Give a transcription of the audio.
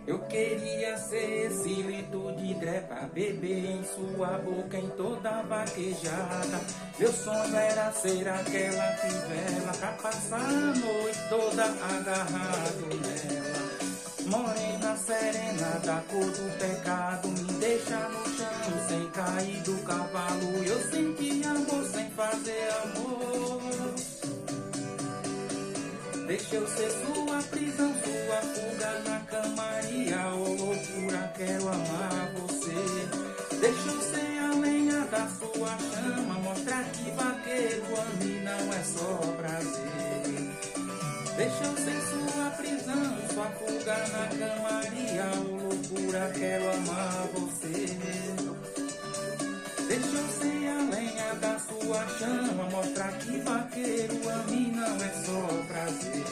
Eu queria ser esse litro de dré pra beber em sua boca em toda vaquejada. Meu sonho era ser aquela fivela pra passar a noite toda agarrado nela. Morena serena da cor do pecado, me deixa no chão sem cair do cavalo. Eu senti amor sem fazer amor. Deixa eu ser sua prisão, sua fuga na camaria. Oh loucura, quero amar você. Deixa eu ser a lenha da sua chama, mostrar que vaqueiro a mim não é só prazer. Deixa eu ser sua prisão, sua fuga na camaria. Oh loucura, quero amar você. Deixa eu ser a lenha da sua chama, mostrar que vaqueiro a mim não é só prazer.